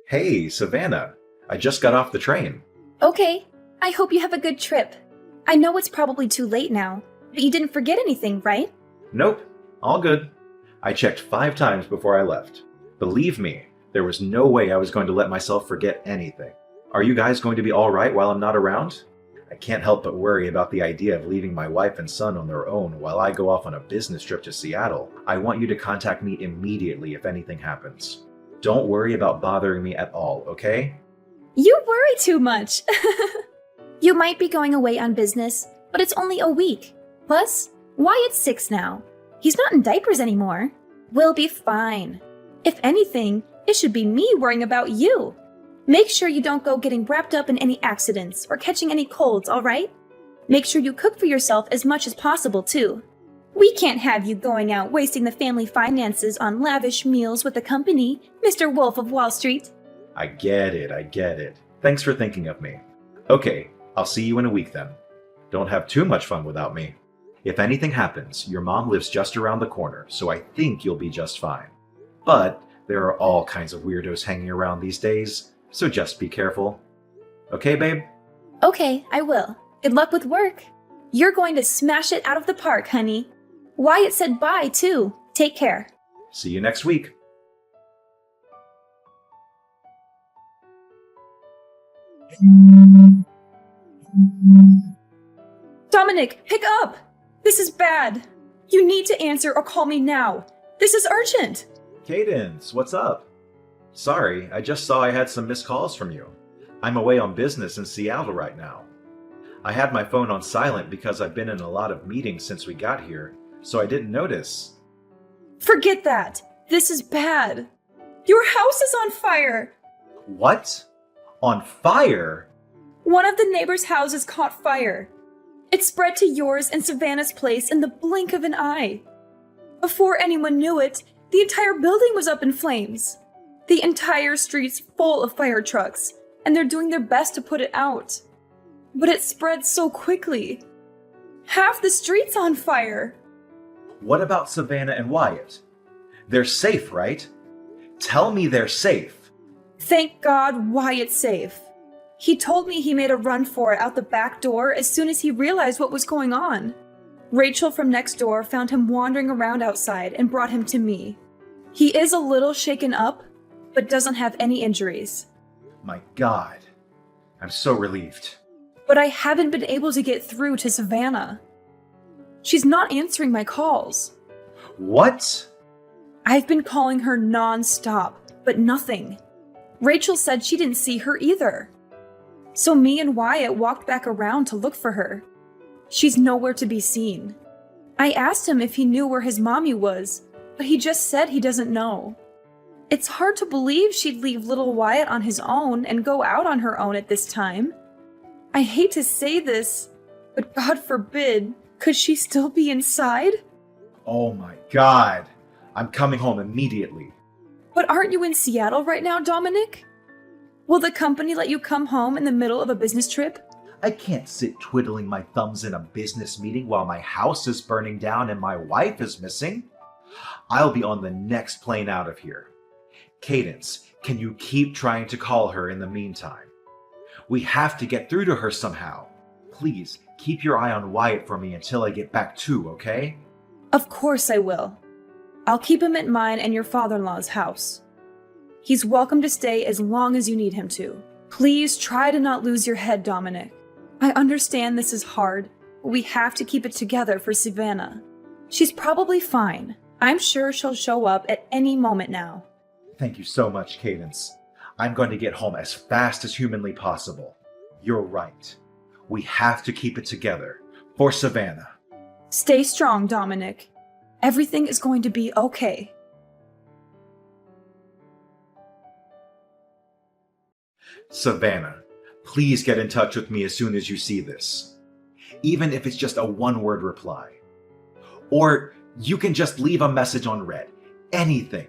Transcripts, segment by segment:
Hey, Savannah. I just got off the train. Okay, I hope you have a good trip. I know it's probably too late now, but you didn't forget anything, right? Nope, all good. I checked 5 times before I left. Believe me, there was no way I was going to let myself forget anything. Are you guys going to be all right while I'm not around? I can't help but worry about the idea of leaving my wife and son on their own while I go off on a business trip to Seattle. I want you to contact me immediately if anything happens. Don't worry about bothering me at all, okay? You worry too much. You might be going away on business, but it's only a week. Plus, Wyatt's 6 now. He's not in diapers anymore. We'll be fine. If anything, it should be me worrying about you. Make sure you don't go getting wrapped up in any accidents or catching any colds, all right? Make sure you cook for yourself as much as possible, too. We can't have you going out wasting the family finances on lavish meals with the company, Mr. Wolf of Wall Street. I get it. Thanks for thinking of me. Okay, I'll see you in a week then. Don't have too much fun without me. If anything happens, your mom lives just around the corner, so I think you'll be just fine. But there are all kinds of weirdos hanging around these days, so just be careful. Okay, babe? Okay, I will. Good luck with work. You're going to smash it out of the park, honey. Wyatt said bye, too. Take care. See you next week. Dominic, pick up! This is bad. You need to answer or call me now. This is urgent. Cadence, what's up? Sorry, I just saw I had some missed calls from you. I'm away on business in Seattle right now. I had my phone on silent because I've been in a lot of meetings since we got here, so I didn't notice. Forget that. This is bad. Your house is on fire. What? On fire? One of the neighbors' houses caught fire. It spread to yours and Savannah's place in the blink of an eye. Before anyone knew it, the entire building was up in flames. The entire street's full of fire trucks, and they're doing their best to put it out. But it spread so quickly. Half the street's on fire. What about Savannah and Wyatt? They're safe, right? Tell me they're safe. Thank God Wyatt's safe. He told me he made a run for it out the back door as soon as he realized what was going on. Rachel from next door found him wandering around outside and brought him to me. He is a little shaken up, but doesn't have any injuries. My God. I'm so relieved. But I haven't been able to get through to Savannah. She's not answering my calls. What? I've been calling her non-stop, but nothing. Rachel said she didn't see her either. So me and Wyatt walked back around to look for her. She's nowhere to be seen. I asked him if he knew where his mommy was, but he just said he doesn't know. It's hard to believe she'd leave little Wyatt on his own and go out on her own at this time. I hate to say this, but God forbid, could she still be inside? Oh my God. I'm coming home immediately. But aren't you in Seattle right now, Dominic? Will the company let you come home in the middle of a business trip? I can't sit twiddling my thumbs in a business meeting while my house is burning down and my wife is missing. I'll be on the next plane out of here. Cadence, can you keep trying to call her in the meantime? We have to get through to her somehow. Please, keep your eye on Wyatt for me until I get back too, okay? Of course I will. I'll keep him at mine and your father-in-law's house. He's welcome to stay as long as you need him to. Please try to not lose your head, Dominic. I understand this is hard, but we have to keep it together for Savannah. She's probably fine. I'm sure she'll show up at any moment now. Thank you so much, Cadence. I'm going to get home as fast as humanly possible. You're right. We have to keep it together for Savannah. Stay strong, Dominic. Everything is going to be okay. Savannah, please get in touch with me as soon as you see this. Even if it's just a one-word reply. Or you can just leave a message on red. Anything.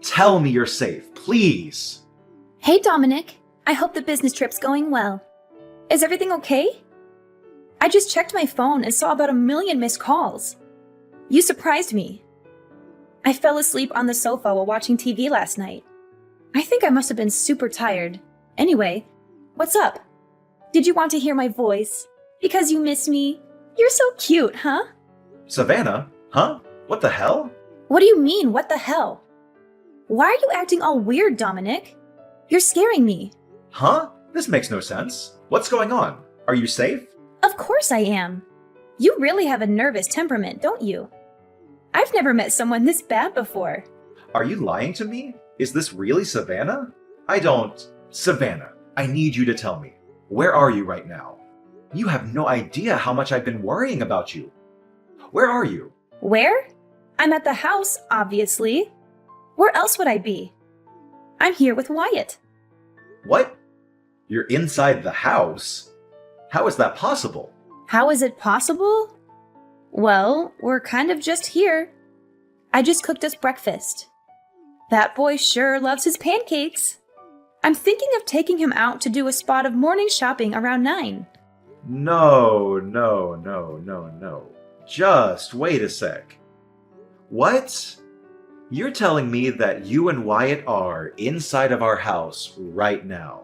Tell me you're safe, please. Hey, Dominic. I hope the business trip's going well. Is everything okay? I just checked my phone and saw about 1 million missed calls. You surprised me. I fell asleep on the sofa while watching TV last night. I think I must have been super tired. Anyway, what's up? Did you want to hear my voice? Because you miss me? You're so cute, huh? Savannah? Huh? What the hell? What do you mean, what the hell? Why are you acting all weird, Dominic? You're scaring me. Huh? This makes no sense. What's going on? Are you safe? Of course I am. You really have a nervous temperament, don't you? I've never met someone this bad before. Are you lying to me? Is this really Savannah? Savannah, I need you to tell me. Where are you right now? You have no idea how much I've been worrying about you. Where are you? Where? I'm at the house, obviously. Where else would I be? I'm here with Wyatt. What? You're inside the house? How is that possible? How is it possible? Well, we're kind of just here. I just cooked us breakfast. That boy sure loves his pancakes. I'm thinking of taking him out to do a spot of morning shopping around 9. No. Just wait a sec. What? You're telling me that you and Wyatt are inside of our house right now.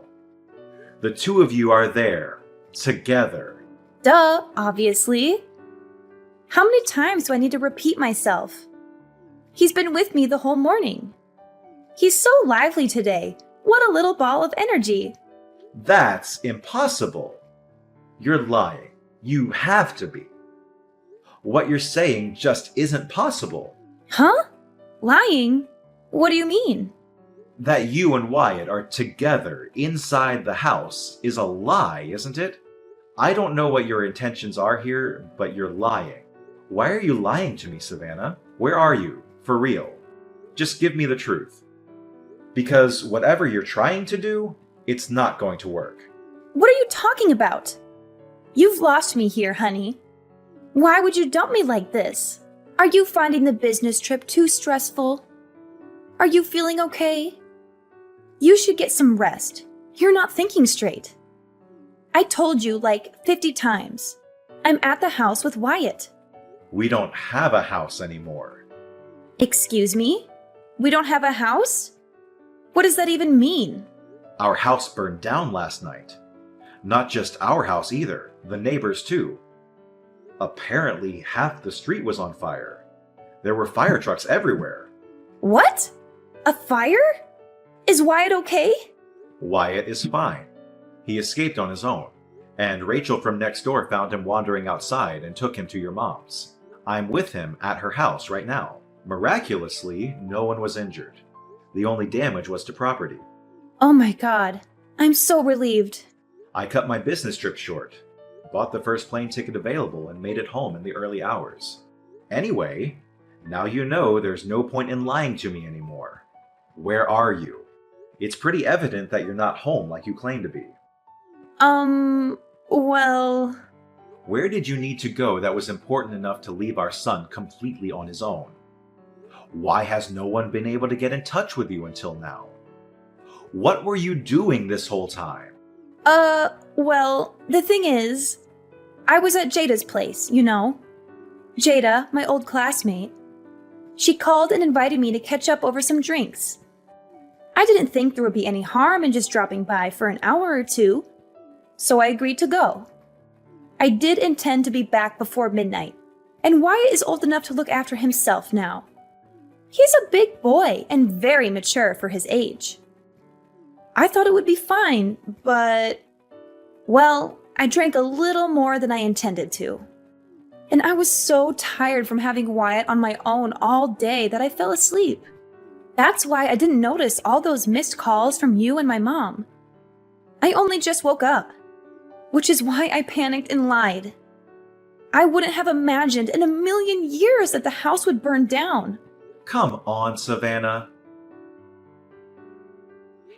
The two of you are there, together. Duh, obviously. How many times do I need to repeat myself? He's been with me the whole morning. He's so lively today. What a little ball of energy. That's impossible. You're lying. You have to be. What you're saying just isn't possible. Huh? Lying? What do you mean? That you and Wyatt are together inside the house is a lie, isn't it? I don't know what your intentions are here, but you're lying. Why are you lying to me, Savannah? Where are you? For real. Just give me the truth. Because whatever you're trying to do, it's not going to work. What are you talking about? You've lost me here, honey. Why would you dump me like this? Are you finding the business trip too stressful? Are you feeling okay? You should get some rest. You're not thinking straight. I told you like 50 times. I'm at the house with Wyatt. We don't have a house anymore. Excuse me? We don't have a house? What does that even mean? Our house burned down last night. Not just our house either, the neighbors too. Apparently, half the street was on fire. There were fire trucks everywhere. What? A fire? Is Wyatt okay? Wyatt is fine. He escaped on his own, and Rachel from next door found him wandering outside and took him to your mom's. I'm with him at her house right now. Miraculously, no one was injured. The only damage was to property. Oh my god. I'm so relieved. I cut my business trip short, bought the first plane ticket available, and made it home in the early hours. Anyway, now you know there's no point in lying to me anymore. Where are you? It's pretty evident that you're not home like you claim to be. Well... Where did you need to go that was important enough to leave our son completely on his own? Why has no one been able to get in touch with you until now? What were you doing this whole time? Well, the thing is, I was at Jada's place, you know. Jada, my old classmate. She called and invited me to catch up over some drinks. I didn't think there would be any harm in just dropping by for an hour or two, so I agreed to go. I did intend to be back before midnight, and Wyatt is old enough to look after himself now. He's a big boy and very mature for his age. I thought it would be fine, but... Well, I drank a little more than I intended to. And I was so tired from having Wyatt on my own all day that I fell asleep. That's why I didn't notice all those missed calls from you and my mom. I only just woke up, which is why I panicked and lied. I wouldn't have imagined in a million years that the house would burn down. Come on, Savannah.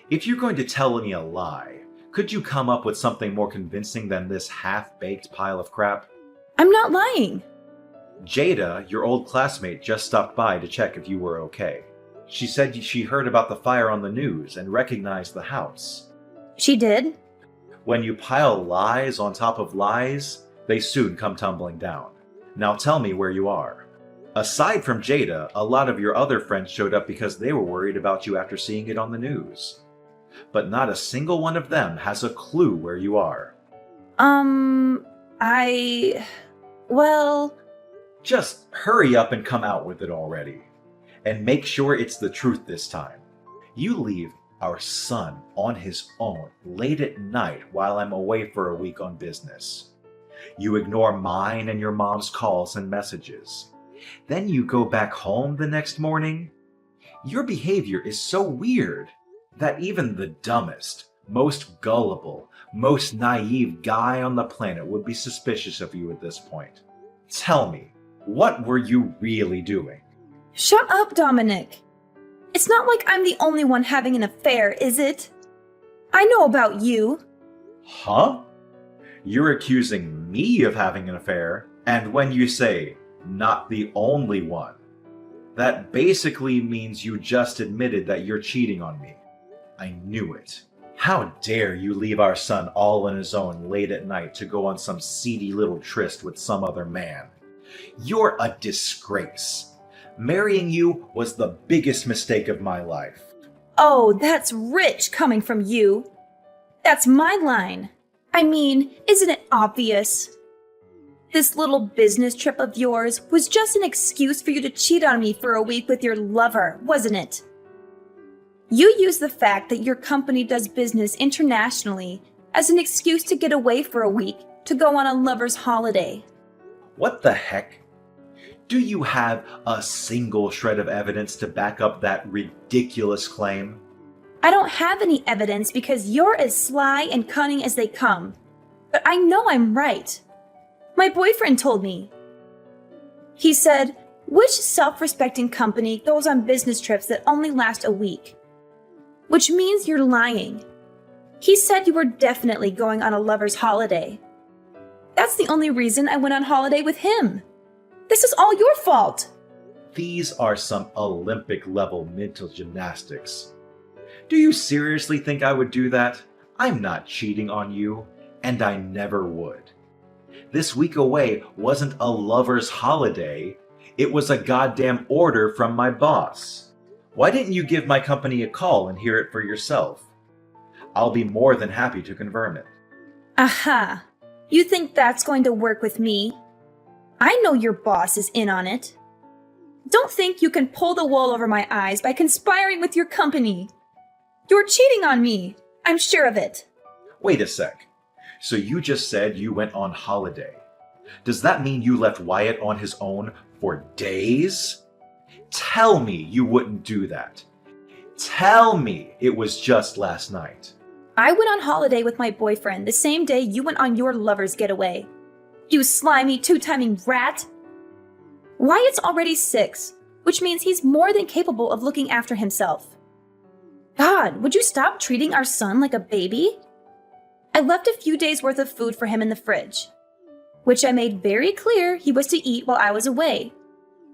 If you're going to tell me a lie, could you come up with something more convincing than this half-baked pile of crap? I'm not lying. Jada, your old classmate, just stopped by to check if you were okay. She said she heard about the fire on the news and recognized the house. She did? When you pile lies on top of lies, they soon come tumbling down. Now tell me where you are. Aside from Jada, a lot of your other friends showed up because they were worried about you after seeing it on the news. But not a single one of them has a clue where you are. Well, Just hurry up and come out with it already. And make sure it's the truth this time. You leave our son on his own late at night while I'm away for a week on business. You ignore mine and your mom's calls and messages. Then you go back home the next morning. Your behavior is so weird that even the dumbest, most gullible, most naive guy on the planet would be suspicious of you at this point. Tell me, what were you really doing? shut up, Dominic. It's not like I'm the only one having an affair, is it? I know about you. Huh? You're accusing me of having an affair, and when you say, not the only one, that basically means you just admitted that you're cheating on me. I knew it. How dare you leave our son all on his own late at night to go on some seedy little tryst with some other man? You're a disgrace. Marrying you was the biggest mistake of my life. Oh, that's rich coming from you. That's my line. I mean, isn't it obvious? This little business trip of yours was just an excuse for you to cheat on me for a week with your lover, wasn't it? You used the fact that your company does business internationally as an excuse to get away for a week to go on a lover's holiday. What the heck? Do you have a single shred of evidence to back up that ridiculous claim? I don't have any evidence because you're as sly and cunning as they come. But I know I'm right. My boyfriend told me. He said, which self-respecting company goes on business trips that only last a week? Which means you're lying. He said you were definitely going on a lover's holiday. That's the only reason I went on holiday with him. This is all your fault. These are some Olympic-level mental gymnastics. Do you seriously think I would do that? I'm not cheating on you, and I never would. This week away wasn't a lover's holiday. It was a goddamn order from my boss. Why didn't you give my company a call and hear it for yourself? I'll be more than happy to confirm it. Aha! You think that's going to work with me? I know your boss is in on it. Don't think you can pull the wool over my eyes by conspiring with your company. You're cheating on me. I'm sure of it. Wait a sec. So you just said you went on holiday. Does that mean you left Wyatt on his own for days? Tell me you wouldn't do that. Tell me it was just last night. I went on holiday with my boyfriend the same day you went on your lover's getaway. You slimy two-timing rat! Wyatt's already 6, which means he's more than capable of looking after himself. God, would you stop treating our son like a baby? I left a few days' worth of food for him in the fridge, which I made very clear he was to eat while I was away.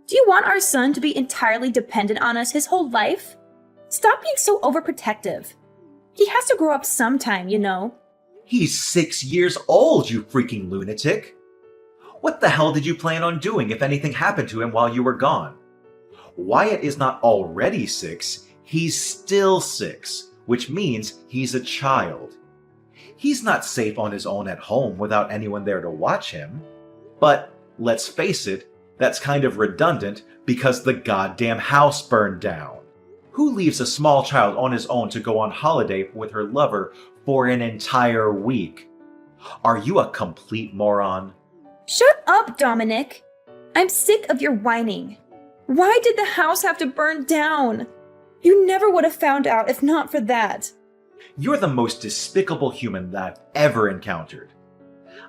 Do you want our son to be entirely dependent on us his whole life? Stop being so overprotective. He has to grow up sometime, you know. He's 6 years old, you freaking lunatic. What the hell did you plan on doing if anything happened to him while you were gone? Wyatt is not already 6, he's still 6, which means he's a child. He's not safe on his own at home without anyone there to watch him. But let's face it, that's kind of redundant because the goddamn house burned down. Who leaves a small child on his own to go on holiday with her lover for an entire week? Are you a complete moron? Shut up, Dominic! I'm sick of your whining. Why did the house have to burn down? You never would have found out if not for that. You're the most despicable human that I've ever encountered.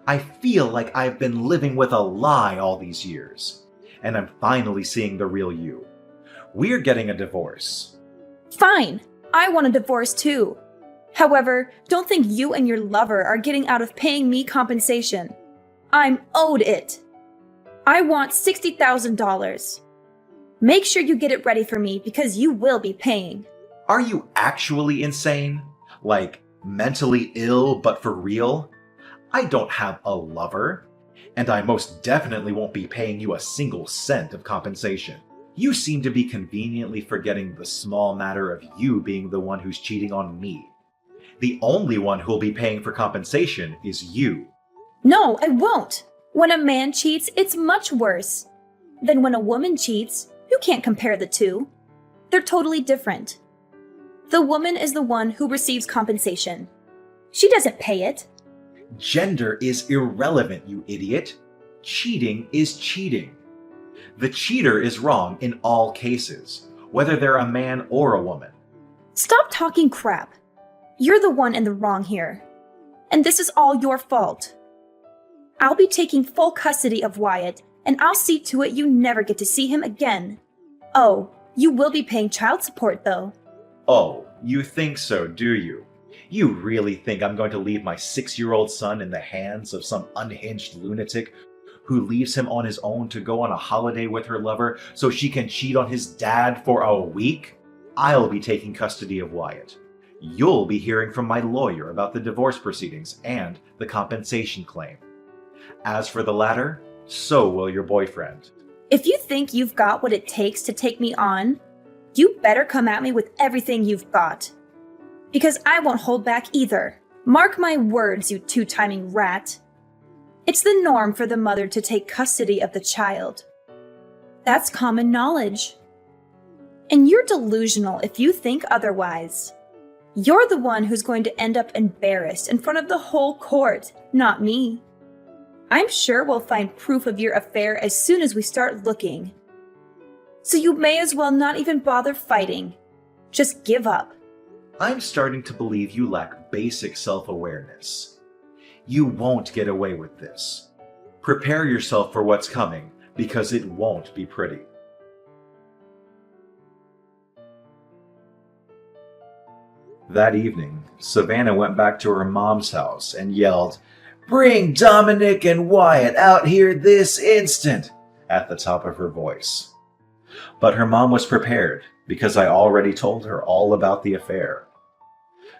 I feel like I've been living with a lie all these years, and I'm finally seeing the real you. We're getting a divorce. Fine, I want a divorce too. However, don't think you and your lover are getting out of paying me compensation. I'm owed it. I want $60,000. Make sure you get it ready for me because you will be paying. Are you actually insane? Like, mentally ill but for real? I don't have a lover. And I most definitely won't be paying you a single cent of compensation. You seem to be conveniently forgetting the small matter of you being the one who's cheating on me. The only one who'll be paying for compensation is you. No, I won't. When a man cheats, it's much worse. Then when a woman cheats, you can't compare the two. They're totally different. The woman is the one who receives compensation. She doesn't pay it. Gender is irrelevant, you idiot. Cheating is cheating. The cheater is wrong in all cases, whether they're a man or a woman. Stop talking crap. You're the one in the wrong here. And this is all your fault. I'll be taking full custody of Wyatt, and I'll see to it you never get to see him again. Oh, you will be paying child support, though. Oh, you think so, do you? You really think I'm going to leave my 6-year-old son in the hands of some unhinged lunatic who leaves him on his own to go on a holiday with her lover so she can cheat on his dad for a week? I'll be taking custody of Wyatt. You'll be hearing from my lawyer about the divorce proceedings and the compensation claim. As for the latter, so will your boyfriend. If you think you've got what it takes to take me on, you better come at me with everything you've got. Because I won't hold back either. Mark my words, you two-timing rat. It's the norm for the mother to take custody of the child. That's common knowledge. And you're delusional if you think otherwise. You're the one who's going to end up embarrassed in front of the whole court, not me. I'm sure we'll find proof of your affair as soon as we start looking. So you may as well not even bother fighting. Just give up. I'm starting to believe you lack basic self-awareness. You won't get away with this. Prepare yourself for what's coming, because it won't be pretty. That evening, Savannah went back to her mom's house and yelled, "Bring Dominic and Wyatt out here this instant!" at the top of her voice. But her mom was prepared, because I already told her all about the affair.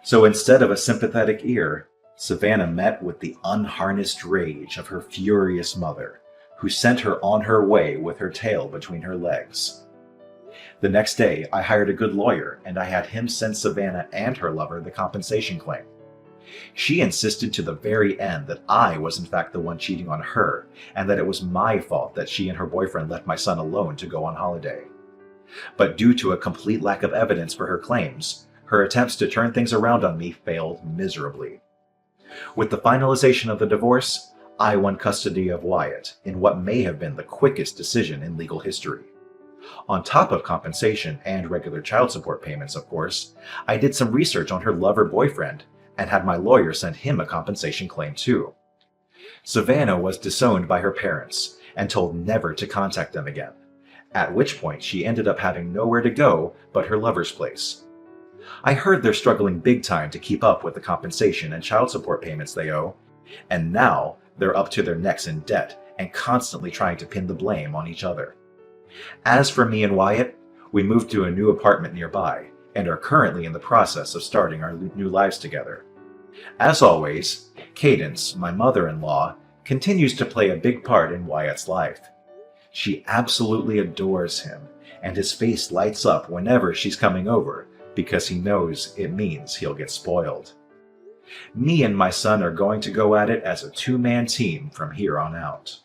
So instead of a sympathetic ear, Savannah met with the unharnessed rage of her furious mother, who sent her on her way with her tail between her legs. The next day, I hired a good lawyer, and I had him send Savannah and her lover the compensation claim. She insisted to the very end that I was in fact the one cheating on her, and that it was my fault that she and her boyfriend left my son alone to go on holiday. But due to a complete lack of evidence for her claims, her attempts to turn things around on me failed miserably. With the finalization of the divorce, I won custody of Wyatt in what may have been the quickest decision in legal history. On top of compensation and regular child support payments, of course, I did some research on her lover-boyfriend and had my lawyer send him a compensation claim too. Savannah was disowned by her parents and told never to contact them again, at which point she ended up having nowhere to go but her lover's place. I heard they're struggling big time to keep up with the compensation and child support payments they owe, and now they're up to their necks in debt and constantly trying to pin the blame on each other. As for me and Wyatt, we moved to a new apartment nearby and are currently in the process of starting our new lives together. As always, Cadence, my mother-in-law, continues to play a big part in Wyatt's life. She absolutely adores him, and his face lights up whenever she's coming over because he knows it means he'll get spoiled. Me and my son are going to go at it as a two-man team from here on out.